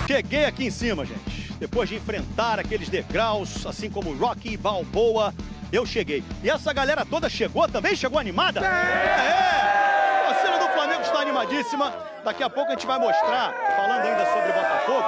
Cheguei aqui em cima, gente. Depois de enfrentar aqueles degraus, assim como Rocky Balboa, eu cheguei. E essa galera toda chegou também? Chegou animada? É! A torcida do Flamengo está animadíssima. Daqui a pouco a gente vai mostrar, falando ainda sobre Botafogo,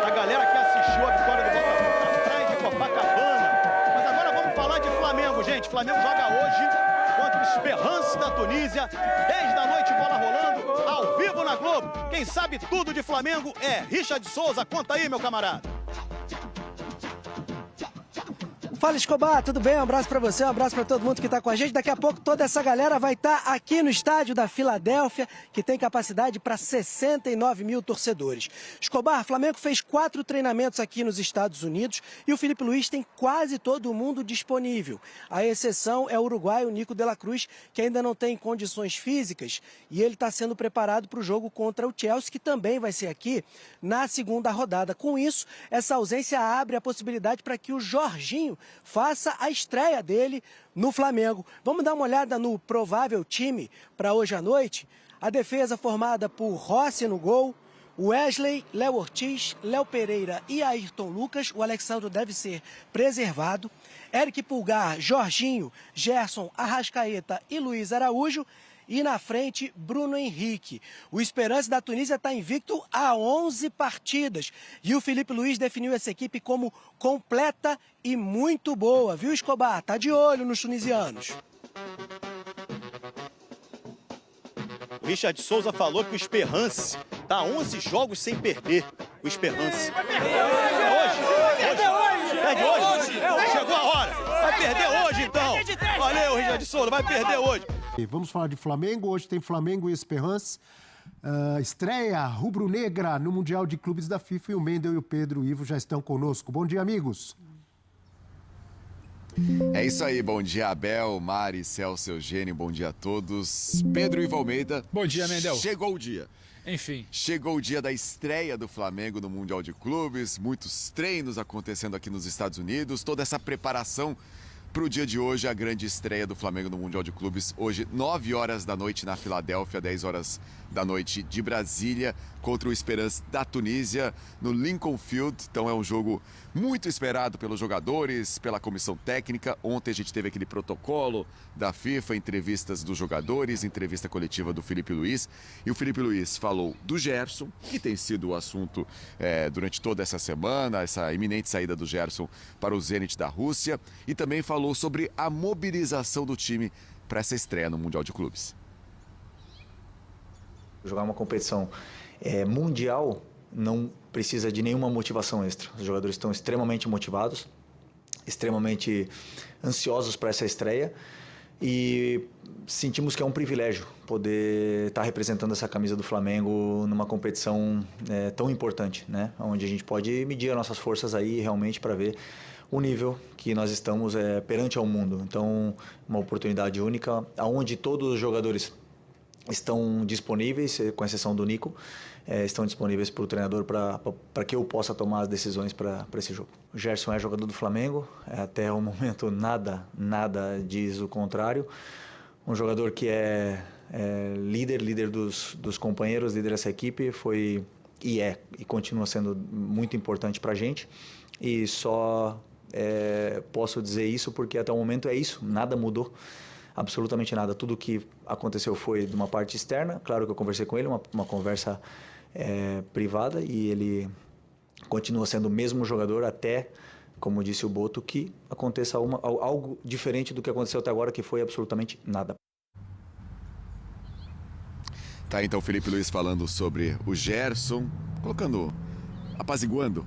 a galera que assistiu a vitória do Botafogo na praia de Copacabana. Mas agora vamos falar de Flamengo, gente. Flamengo joga hoje contra o Esperance da Tunísia. 10 da noite, bola rolando, ao vivo na Globo. Quem sabe tudo de Flamengo é Richard Souza. Conta aí, meu camarada. Fala, Escobar, tudo bem? Um abraço pra você, um abraço pra todo mundo que tá com a gente. Daqui a pouco toda essa galera vai estar aqui no estádio da Filadélfia, que tem capacidade para 69 mil torcedores. Escobar, Flamengo fez 4 treinamentos aqui nos Estados Unidos e o Felipe Luiz tem quase todo mundo disponível. A exceção é o uruguaio Nico de la Cruz, que ainda não tem condições físicas e ele está sendo preparado para o jogo contra o Chelsea, que também vai ser aqui na segunda rodada. Com isso, essa ausência abre a possibilidade para que o Jorginho faça a estreia dele no Flamengo. Vamos dar uma olhada no provável time para hoje à noite. A defesa formada por Rossi no gol, Wesley, Léo Ortiz, Léo Pereira e Ayrton Lucas. O Alexandre deve ser preservado. Eric Pulgar, Jorginho, Gerson, Arrascaeta e Luiz Araújo. E na frente, Bruno Henrique. O Esperance da Tunísia está invicto a 11 partidas. E o Felipe Luiz definiu essa equipe como completa e muito boa. Viu, Escobar? Tá de olho nos tunisianos. O Richard Souza falou que o Esperance está a 11 jogos sem perder. O Esperance. Vai perder hoje. Perde hoje. Chegou a hora. Vai perder hoje, então. Valeu, Richard Souza. Vai perder hoje. Vamos falar de Flamengo. Hoje tem Flamengo e Esperance. Estreia rubro-negra no Mundial de Clubes da FIFA. E o Mendel e o Pedro Ivo já estão conosco. Bom dia, amigos. É isso aí, bom dia Abel, Mari, Celso, Eugênio, bom dia a todos. Pedro Ivo Almeida. Bom dia, Mendel. Chegou o dia. Enfim. Chegou o dia da estreia do Flamengo no Mundial de Clubes, muitos treinos acontecendo aqui nos Estados Unidos, toda essa preparação para o dia de hoje, a grande estreia do Flamengo no Mundial de Clubes. Hoje, 9 horas da noite na Filadélfia, 10 horas da noite de Brasília, contra o Esperance da Tunísia, no Lincoln Field. Então é um jogo muito esperado pelos jogadores, pela comissão técnica. Ontem a gente teve aquele protocolo da FIFA, entrevistas dos jogadores, entrevista coletiva do Felipe Luiz. E o Felipe Luiz falou do Gerson, que tem sido o assunto durante toda essa semana, essa iminente saída do Gerson para o Zenit da Rússia. E também falou sobre a mobilização do time para essa estreia no Mundial de Clubes. Jogar uma competição mundial não precisa de nenhuma motivação extra. Os jogadores estão extremamente motivados, extremamente ansiosos para essa estreia e sentimos que é um privilégio poder estar representando essa camisa do Flamengo numa competição tão importante, né? Onde a gente pode medir as nossas forças aí realmente para ver o nível que nós estamos perante ao mundo. Então, uma oportunidade única, onde todos os jogadores estão disponíveis, com exceção do Nico, estão disponíveis para o treinador para que eu possa tomar as decisões para esse jogo. O Gerson é jogador do Flamengo, até o momento nada diz o contrário. Um jogador que é líder dos companheiros, líder dessa equipe, foi e continua sendo muito importante para a gente. E só posso dizer isso porque até o momento é isso, nada mudou. Absolutamente nada. Tudo que aconteceu foi de uma parte externa. Claro que eu conversei com ele, uma conversa privada, e ele continua sendo o mesmo jogador até, como disse o Boto, que aconteça algo diferente do que aconteceu até agora, que foi absolutamente nada. Tá, então o Felipe Luiz falando sobre o Gerson, apaziguando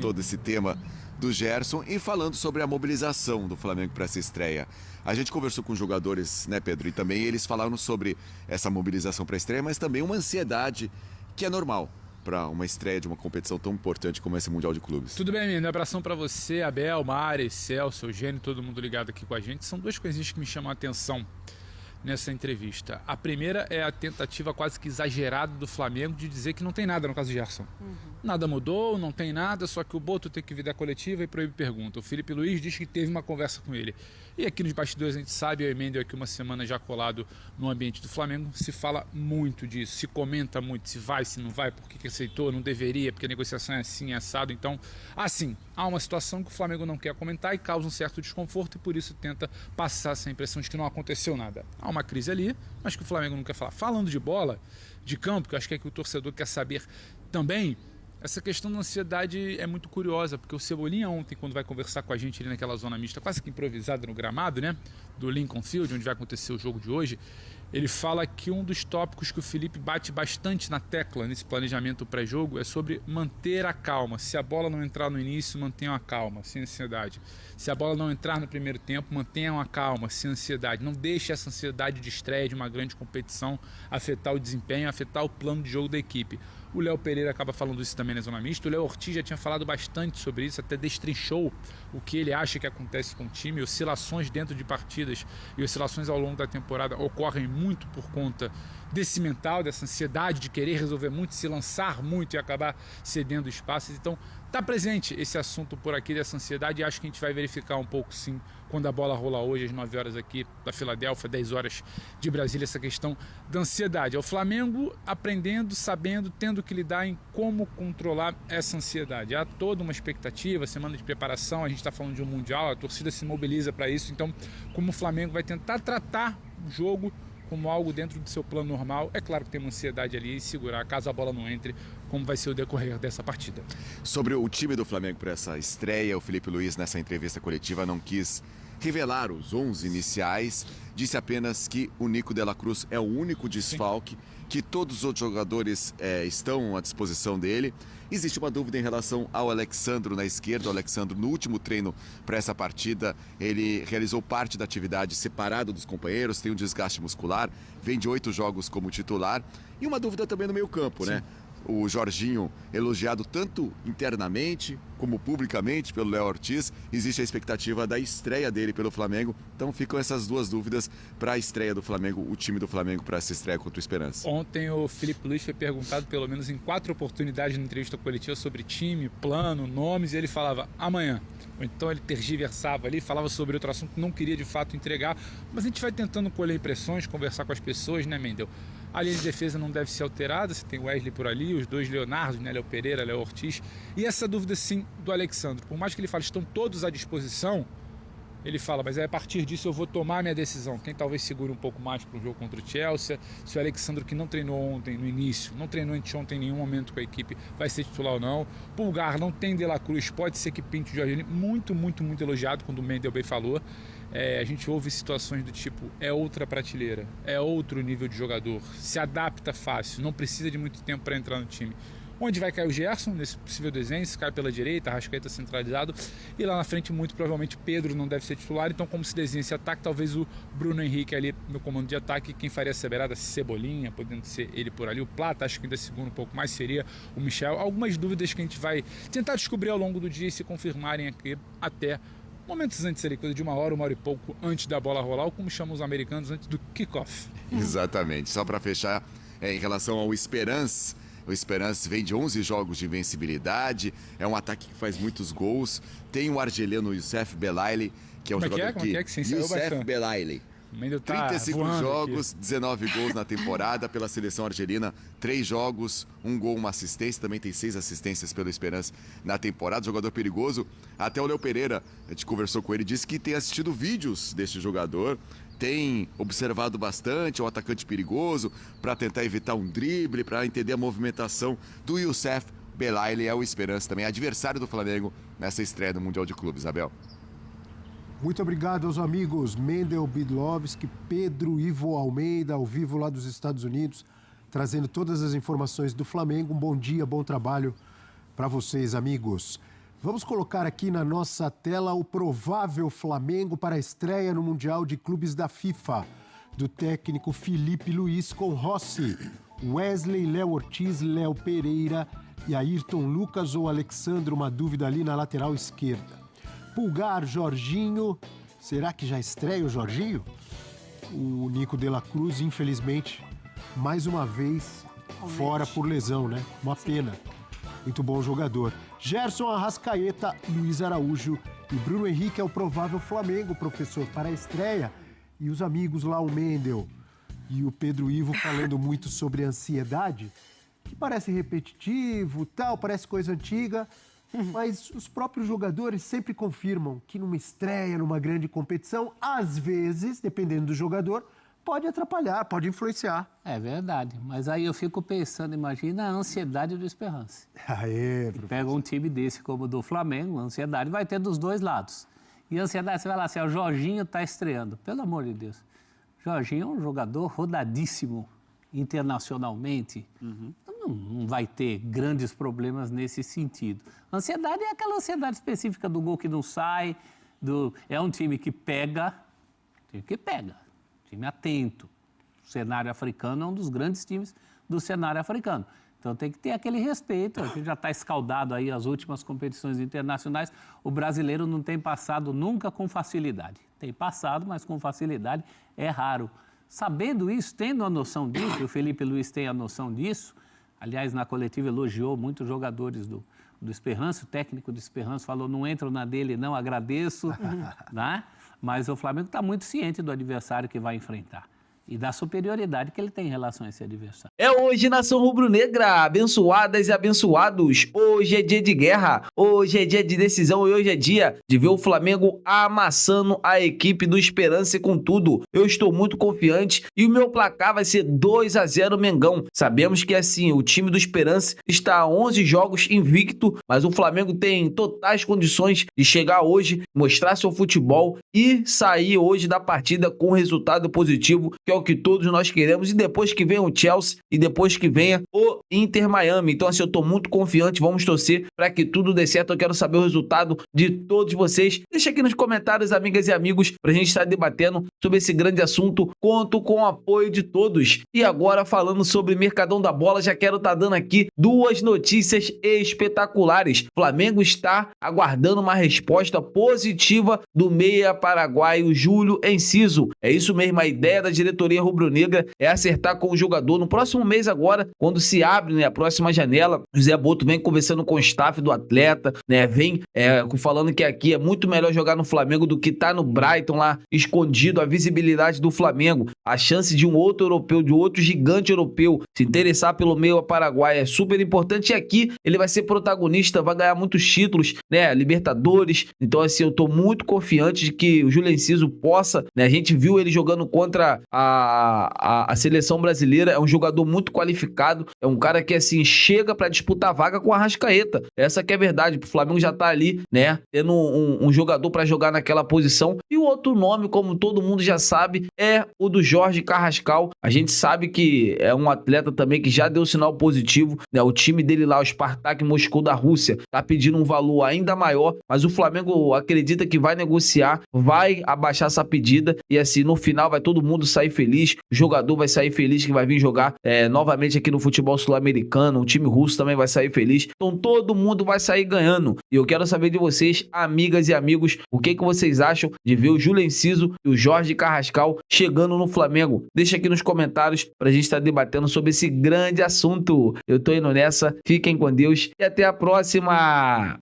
todo esse tema do Gerson e falando sobre a mobilização do Flamengo para essa estreia. A gente conversou com os jogadores, né, Pedro? E também eles falaram sobre essa mobilização para a estreia, mas também uma ansiedade que é normal para uma estreia de uma competição tão importante como esse Mundial de Clubes. Tudo bem, menino? Abração para você, Abel, Mari, Celso, Eugênio, todo mundo ligado aqui com a gente. São duas coisinhas que me chamam a atenção nessa entrevista. A primeira é a tentativa quase que exagerada do Flamengo de dizer que não tem nada no caso do Gerson. Nada mudou, não tem nada, só que o Boto tem que vir da coletiva e proíbe pergunta. O Felipe Luiz diz que teve uma conversa com ele. E aqui nos bastidores a gente sabe, eu e Mendel aqui uma semana já colado no ambiente do Flamengo, se fala muito disso, se comenta muito, se vai, se não vai, por que aceitou, não deveria, porque a negociação é assim, é assado. Então, assim, há uma situação que o Flamengo não quer comentar e causa um certo desconforto e por isso tenta passar essa impressão de que não aconteceu nada. Há uma crise ali, mas que o Flamengo não quer falar. Falando de bola, de campo, que eu acho que é que o torcedor quer saber também, essa questão da ansiedade é muito curiosa, porque o Cebolinha ontem, quando vai conversar com a gente ali naquela zona mista, quase que improvisada no gramado, né, do Lincoln Field, onde vai acontecer o jogo de hoje, ele fala que um dos tópicos que o Felipe bate bastante na tecla nesse planejamento pré-jogo é sobre manter a calma. Se a bola não entrar no início, mantenham a calma, sem ansiedade. Se a bola não entrar no primeiro tempo, mantenham a calma, sem ansiedade. Não deixe essa ansiedade de estreia de uma grande competição afetar o desempenho, afetar o plano de jogo da equipe. O Léo Pereira acaba falando isso também na zona mista. O Léo Ortiz já tinha falado bastante sobre isso, até destrinchou o que ele acha que acontece com o time. Oscilações dentro de partidas e oscilações ao longo da temporada ocorrem muito por conta desse mental, dessa ansiedade de querer resolver muito, se lançar muito e acabar cedendo espaços. Então, está presente esse assunto por aqui dessa ansiedade e acho que a gente vai verificar um pouco sim quando a bola rolar hoje às 9 horas aqui da Filadélfia, 10 horas de Brasília, essa questão da ansiedade. É o Flamengo aprendendo, sabendo, tendo que lidar em como controlar essa ansiedade. Há toda uma expectativa, semana de preparação, a gente está falando de um Mundial, a torcida se mobiliza para isso, então como o Flamengo vai tentar tratar o jogo como algo dentro do seu plano normal, é claro que tem uma ansiedade ali e segurar caso a bola não entre, como vai ser o decorrer dessa partida. Sobre o time do Flamengo para essa estreia, o Felipe Luiz nessa entrevista coletiva não quis revelar os 11 iniciais, disse apenas que o Nico de la Cruz é o único desfalque, que todos os outros jogadores estão à disposição dele. Existe uma dúvida em relação ao Alexandro na esquerda. O Alexandro, no último treino para essa partida, ele realizou parte da atividade separado dos companheiros, tem um desgaste muscular, vem de 8 jogos como titular. E uma dúvida também no meio-campo, né? O Jorginho, elogiado tanto internamente como publicamente pelo Léo Ortiz, existe a expectativa da estreia dele pelo Flamengo. Então ficam essas duas dúvidas para a estreia do Flamengo, o time do Flamengo para essa estreia contra o Esperança. Ontem o Felipe Luiz foi perguntado pelo menos em 4 oportunidades na entrevista coletiva sobre time, plano, nomes, e ele falava amanhã. Ou então ele tergiversava ali, falava sobre outro assunto, não queria de fato entregar, mas a gente vai tentando colher impressões, conversar com as pessoas, né, Mendel? A linha de defesa não deve ser alterada, você tem o Wesley por ali, os dois Leonardo, né, Léo Pereira, Léo Ortiz, e essa dúvida sim do Alexandro. Por mais que ele fale, estão todos à disposição, ele fala, mas a partir disso eu vou tomar minha decisão. Quem talvez segure um pouco mais para o jogo contra o Chelsea, se o Alexandro, que não treinou ontem no início, não treinou anteontem em nenhum momento com a equipe, vai ser titular ou não. Pulgar não tem De La Cruz, pode ser que pinte o Jorginho, muito elogiado, quando o Mendel bem falou. A gente ouve situações do tipo, é outra prateleira, é outro nível de jogador, se adapta fácil, não precisa de muito tempo para entrar no time. Onde vai cair o Gerson, nesse possível desenho, se cai pela direita, Arrascaeta centralizado, e lá na frente muito provavelmente Pedro não deve ser titular, então como se desenha esse ataque, talvez o Bruno Henrique ali no comando de ataque, quem faria essa beirada, Cebolinha, podendo ser ele por ali, o Plata, acho que ainda segundo um pouco mais, seria o Michel. Algumas dúvidas que a gente vai tentar descobrir ao longo do dia e se confirmarem aqui até momentos antes ali, coisa de uma hora e pouco antes da bola rolar, ou como chamam os americanos, antes do kickoff. Exatamente. Só para fechar, em relação ao Esperança, o Esperança vem de 11 jogos de invencibilidade, é um ataque que faz muitos gols. Tem o argelino Youssef Belaili, que é um jogador que Youssef Belaili. 35 jogos, aqui. 19 gols na temporada pela seleção argelina, 3 jogos, 1 gol, 1 assistência, também tem 6 assistências pelo Esperança na temporada, jogador perigoso. Até o Léo Pereira, a gente conversou com ele, disse que tem assistido vídeos deste jogador, tem observado bastante, é um atacante perigoso, para tentar evitar um drible, para entender a movimentação do Youssef Belaili, é o Esperança também, adversário do Flamengo nessa estreia do Mundial de Clubes, Abel. Muito obrigado aos amigos Mendel Bidlovski, Pedro Ivo Almeida, ao vivo lá dos Estados Unidos, trazendo todas as informações do Flamengo. Um bom dia, bom trabalho para vocês, amigos. Vamos colocar aqui na nossa tela o provável Flamengo para a estreia no Mundial de Clubes da FIFA, do técnico Felipe Luiz, com Rossi, Wesley, Léo Ortiz, Léo Pereira e Ayrton Lucas ou Alexandre, uma dúvida ali na lateral esquerda. Pulgar, Jorginho, será que já estreia o Jorginho? O Nico de la Cruz, infelizmente, mais uma vez fora por lesão, né? Uma pena. Muito bom jogador. Gerson, Arrascaeta, Luiz Araújo e Bruno Henrique é o provável Flamengo, professor, para a estreia. E os amigos lá, o Mendel e o Pedro Ivo, falando muito sobre ansiedade, que parece repetitivo, tal, parece coisa antiga, mas os próprios jogadores sempre confirmam que numa estreia, numa grande competição, às vezes, dependendo do jogador, pode atrapalhar, pode influenciar. É verdade, mas aí eu fico pensando, imagina a ansiedade do Esperance. Aê, professor. Pega um time desse como o do Flamengo, a ansiedade vai ter dos dois lados. E a ansiedade, você vai lá assim, o Jorginho está estreando, pelo amor de Deus. Jorginho é um jogador rodadíssimo internacionalmente. Não vai ter grandes problemas nesse sentido. Ansiedade é aquela ansiedade específica do gol que não sai, é um time que pega, time atento. O cenário africano é um dos grandes times do cenário africano. Então tem que ter aquele respeito. A gente já está escaldado aí as últimas competições internacionais. O brasileiro não tem passado nunca com facilidade. Tem passado, mas com facilidade é raro. Sabendo isso, tendo a noção disso, o Felipe Luiz tem a noção disso, aliás, na coletiva elogiou muitos jogadores do Esperance, o técnico do Esperance falou, não entro na dele não, agradeço, né? Mas o Flamengo está muito ciente do adversário que vai enfrentar e da superioridade que ele tem em relação a esse adversário. É hoje, nação rubro-negra, abençoadas e abençoados. Hoje é dia de guerra, hoje é dia de decisão e hoje é dia de ver o Flamengo amassando a equipe do Esperance com tudo. Eu estou muito confiante e o meu placar vai ser 2-0 Mengão. Sabemos que assim, o time do Esperance está a 11 jogos invicto, mas o Flamengo tem totais condições de chegar hoje, mostrar seu futebol e sair hoje da partida com resultado positivo, que é o que todos nós queremos, e depois que venha o Chelsea e depois que venha o Inter Miami. Então assim, eu tô muito confiante, vamos torcer para que tudo dê certo. Eu quero saber o resultado de todos vocês. Deixa aqui nos comentários, amigas e amigos, pra gente estar debatendo sobre esse grande assunto. Conto com o apoio de todos. E agora, falando sobre Mercadão da Bola, já quero estar dando aqui duas notícias espetaculares. Flamengo está aguardando uma resposta positiva do meia paraguaio Júlio Enciso. É isso mesmo, a ideia da diretoria rubro-negra é acertar com o jogador no próximo mês agora, quando se abre, né, a próxima janela. O Zé Boto vem conversando com o staff do atleta, né, vem falando que aqui é muito melhor jogar no Flamengo do que tá no Brighton lá, escondido, a visibilidade do Flamengo, a chance de um outro europeu, de outro gigante europeu se interessar pelo meio paraguaio é super importante, e aqui ele vai ser protagonista, vai ganhar muitos títulos, né, Libertadores. Então assim, eu tô muito confiante de que o Júlio Enciso possa, né, a gente viu ele jogando contra a seleção brasileira, é um jogador muito qualificado, é um cara que assim chega para disputar vaga com a Arrascaeta. Essa que é a verdade, o Flamengo já tá ali, né, tendo um jogador para jogar naquela posição. E o outro nome, como todo mundo já sabe, é o do Jorge Carrascal. A gente sabe que é um atleta também que já deu sinal positivo, né? O time dele lá, o Spartak Moscou da Rússia, tá pedindo um valor ainda maior, mas o Flamengo acredita que vai negociar, vai abaixar essa pedida e assim no final vai todo mundo sair feliz, o jogador vai sair feliz que vai vir jogar novamente aqui no futebol sul-americano, o time russo também vai sair feliz, então todo mundo vai sair ganhando. E eu quero saber de vocês, amigas e amigos, o que vocês acham de ver o Júlio Enciso e o Jorge Carrascal chegando no Flamengo? Deixa aqui nos comentários pra gente estar debatendo sobre esse grande assunto. Eu tô indo nessa, fiquem com Deus e até a próxima!